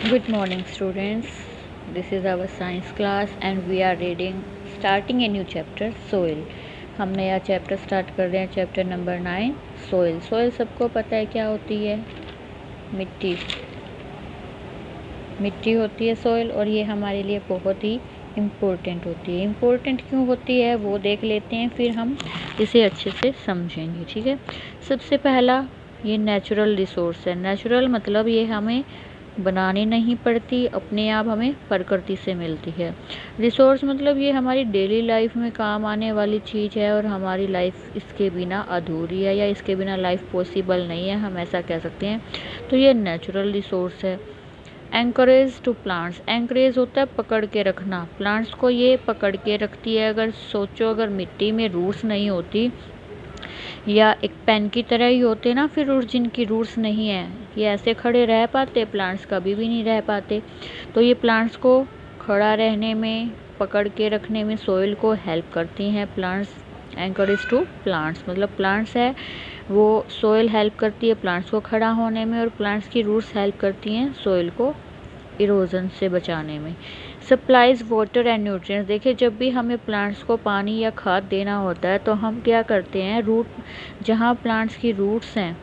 Good morning, students. This is our science class and we are reading starting a new chapter soil. हम नया chapter start कर रहे हैं, chapter number 9 soil. Soil सबको पता है क्या होती है? मिट्टी। मिट्टी होती है सोइल, और ये हमारे लिए बहुत ही इम्पोर्टेंट होती है। इम्पोर्टेंट क्यों होती है वो देख लेते हैं, फिर हम इसे अच्छे से समझेंगे। ठीक है, सबसे पहला ये नेचुरल रिसोर्स है। नेचुरल मतलब ये हमें बनानी नहीं पड़ती, अपने आप हमें प्रकृति से मिलती है। रिसोर्स मतलब ये हमारी डेली लाइफ में काम आने वाली चीज़ है और हमारी लाइफ इसके बिना अधूरी है, या इसके बिना लाइफ पॉसिबल नहीं है, हम ऐसा कह सकते हैं। तो ये नेचुरल रिसोर्स है। एंकरेज टू प्लांट्स, एंकरेज होता है पकड़ के रखना। प्लांट्स को ये पकड़ के रखती है। अगर सोचो, अगर मिट्टी में रूट्स नहीं होती, या एक पेन की तरह ही होते ना फिर रूट्स, जिनकी रूट्स नहीं है, ये ऐसे खड़े रह पाते? प्लांट्स कभी भी नहीं रह पाते। तो ये प्लांट्स को खड़ा रहने में, पकड़ के रखने में सोइल को हेल्प करती हैं प्लांट्स। एंकरेज टू प्लांट्स मतलब प्लांट्स है वो सोइल हेल्प करती है प्लांट्स को खड़ा होने में, और प्लांट्स की रूट्स हेल्प करती हैं सोइल को इरोजन से बचाने में। सप्लाइज वाटर एंड न्यूट्रिएंट्स, देखिए जब भी हमें प्लांट्स को पानी या खाद देना होता है तो हम क्या करते हैं, रूट, जहाँ प्लांट्स की रूट्स हैं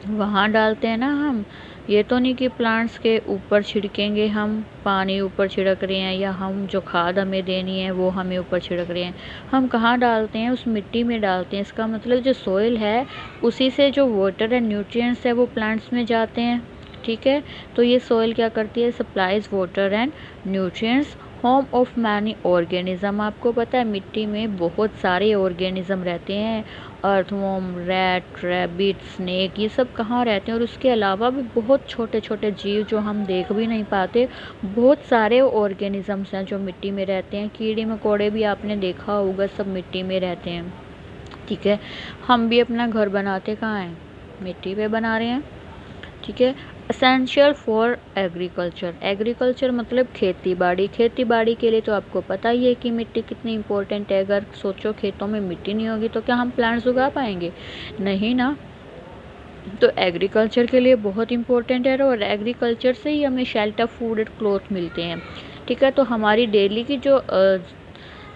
वहाँ डालते हैं ना हम। ये तो नहीं कि प्लांट्स के ऊपर छिड़केंगे हम, पानी ऊपर छिड़क रहे हैं, या हम जो खाद हमें देनी है वो हमें ऊपर छिड़क रहे हैं। हम कहाँ डालते हैं? उस मिट्टी में डालते हैं। इसका मतलब जो सोइल है उसी से जो वाटर एंड न्यूट्रिएंट्स है वो प्लांट्स में जाते हैं। ठीक है, तो ये सोइल क्या करती है? Supplies water and nutrients, home of many organism. आपको पता है मिट्टी में बहुत सारे ऑर्गेनिज्म रहते हैं। अर्थवॉर्म, रैट, रैबिट, स्नेक, ये सब कहाँ रहते हैं। और उसके अलावा भी बहुत छोटे छोटे जीव जो हम देख भी नहीं पाते, बहुत सारे ऑर्गेनिजम्स हैं जो मिट्टी में रहते हैं। कीड़े मकोड़े भी आपने देखा होगा, सब मिट्टी में रहते हैं। ठीक है, हम भी अपना घर बनाते कहाँ हैं? मिट्टी पे बना रहे हैं। ठीक है, एसेंशियल फॉर एग्रीकल्चर, एग्रीकल्चर मतलब खेती बाड़ी। खेती बाड़ी के लिए तो आपको पता ही है कि मिट्टी कितनी इम्पोर्टेंट है। अगर सोचो खेतों में मिट्टी नहीं होगी तो क्या हम प्लांट्स उगा पाएंगे? नहीं ना। तो एग्रीकल्चर के लिए बहुत इम्पोर्टेंट है, और एग्रीकल्चर से ही हमें शेल्टर, फूड एंड क्लॉथ मिलते हैं। ठीक है, तो हमारी डेली की जो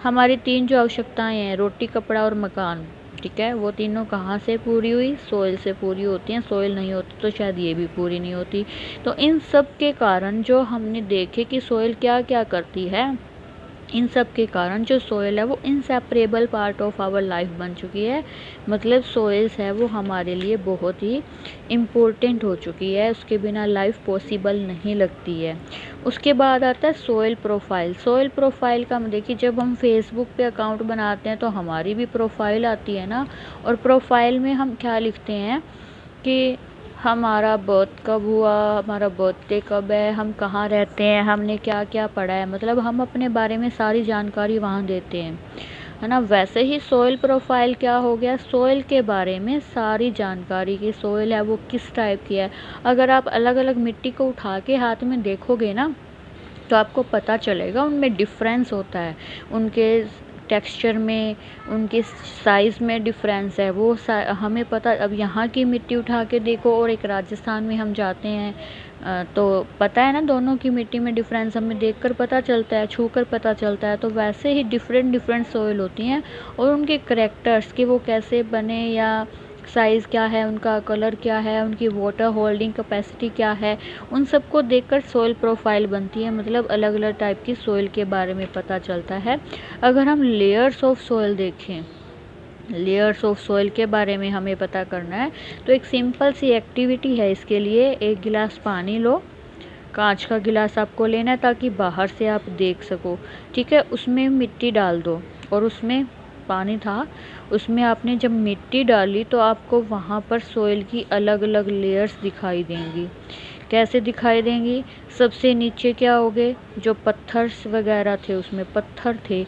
हमारी 3 जो आवश्यकताएं हैं, रोटी, कपड़ा और मकान, ठीक है, वो तीनों कहाँ से पूरी हुई? सोइल से पूरी होती हैं। सोइल नहीं होती तो शायद ये भी पूरी नहीं होती। तो इन सब के कारण जो हमने देखे कि सोइल क्या क्या करती है, इन सब के कारण जो सोइल है वो inseparable part of our life बन चुकी है। मतलब सोइल्स है वो हमारे लिए बहुत ही इम्पोर्टेंट हो चुकी है, उसके बिना लाइफ पॉसिबल नहीं लगती है। उसके बाद आता है सोइल प्रोफाइल। सोइल प्रोफाइल का देखिए, जब हम फेसबुक पे अकाउंट बनाते हैं तो हमारी भी प्रोफाइल आती है ना, और प्रोफाइल में हम क्या लिखते हैं कि हमारा बर्थ कब हुआ, हमारा बर्थडे कब है, हम कहाँ रहते हैं, हमने क्या क्या पढ़ा है, मतलब हम अपने बारे में सारी जानकारी वहाँ देते हैं, है ना। वैसे ही सोइल प्रोफाइल क्या हो गया? सोइल के बारे में सारी जानकारी की, सोइल है वो किस टाइप की है। अगर आप अलग अलग मिट्टी को उठा के हाथ में देखोगे ना तो आपको पता चलेगा उनमें डिफरेंस होता है, उनके टेक्सचर में, उनके साइज़ में डिफरेंस है। वो हमें पता, अब यहाँ की मिट्टी उठा के देखो और एक राजस्थान में हम जाते हैं तो पता है ना, दोनों की मिट्टी में डिफरेंस हमें देखकर पता चलता है, छूकर पता चलता है। तो वैसे ही डिफरेंट डिफरेंट सोइल होती हैं, और उनके करेक्टर्स कि वो कैसे बने, या साइज़ क्या है उनका, कलर क्या है, उनकी वाटर होल्डिंग कैपेसिटी क्या है, उन सबको देखकर सोइल प्रोफाइल बनती है। मतलब अलग अलग टाइप की सोइल के बारे में पता चलता है। अगर हम लेयर्स ऑफ सोइल देखें, लेयर्स ऑफ सोइल के बारे में हमें पता करना है तो एक सिंपल सी एक्टिविटी है इसके लिए। एक गिलास पानी लो, कांच का गिलास आपको लेना है ताकि बाहर से आप देख सको। ठीक है, उसमें मिट्टी डाल दो, और उसमें पानी था, उसमें आपने जब मिट्टी डाली तो आपको वहाँ पर सोइल की अलग अलग लेयर्स दिखाई देंगी। कैसे दिखाई देंगी? सबसे नीचे क्या हो गए, जो पत्थर्स वगैरह थे, उसमें पत्थर थे,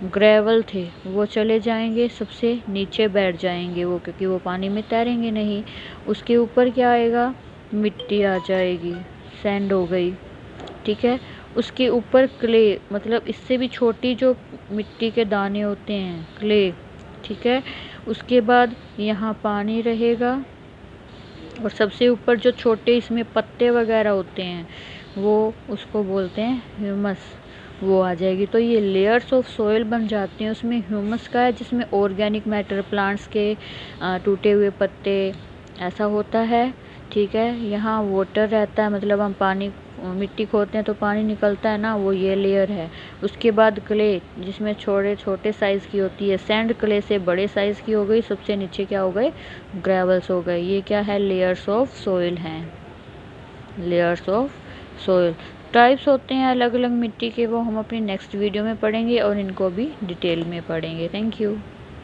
ग्रेवल थे, वो चले जाएंगे, सबसे नीचे बैठ जाएंगे वो, क्योंकि वो पानी में तैरेंगे नहीं। उसके ऊपर क्या आएगा? मिट्टी आ जाएगी, सैंड हो गई। ठीक है, उसके ऊपर क्ले, मतलब इससे भी छोटी जो मिट्टी के दाने होते हैं, क्ले। ठीक है, उसके बाद यहाँ पानी रहेगा, और सबसे ऊपर जो छोटे इसमें पत्ते वगैरह होते हैं वो उसको बोलते हैं ह्यूमस, वो आ जाएगी। तो ये लेयर्स ऑफ सोइल बन जाती हैं। उसमें ह्यूमस का है जिसमें ऑर्गेनिक मैटर, प्लांट्स के टूटे हुए पत्ते, ऐसा होता है। ठीक है, यहाँ वाटर रहता है, मतलब हम पानी मिट्टी खोदते हैं तो पानी निकलता है ना, वो ये लेयर है। उसके बाद क्ले, जिसमें छोटे छोटे साइज़ की होती है। सैंड क्ले से बड़े साइज़ की हो गई। सबसे नीचे क्या हो गए, ग्रेवल्स हो गए। ये क्या है, लेयर्स ऑफ सोइल हैं, लेयर्स ऑफ सोइल। टाइप्स होते हैं अलग अलग मिट्टी के, वो हम अपनी नेक्स्ट वीडियो में पढ़ेंगे और इनको भी डिटेल में पढ़ेंगे। Thank you.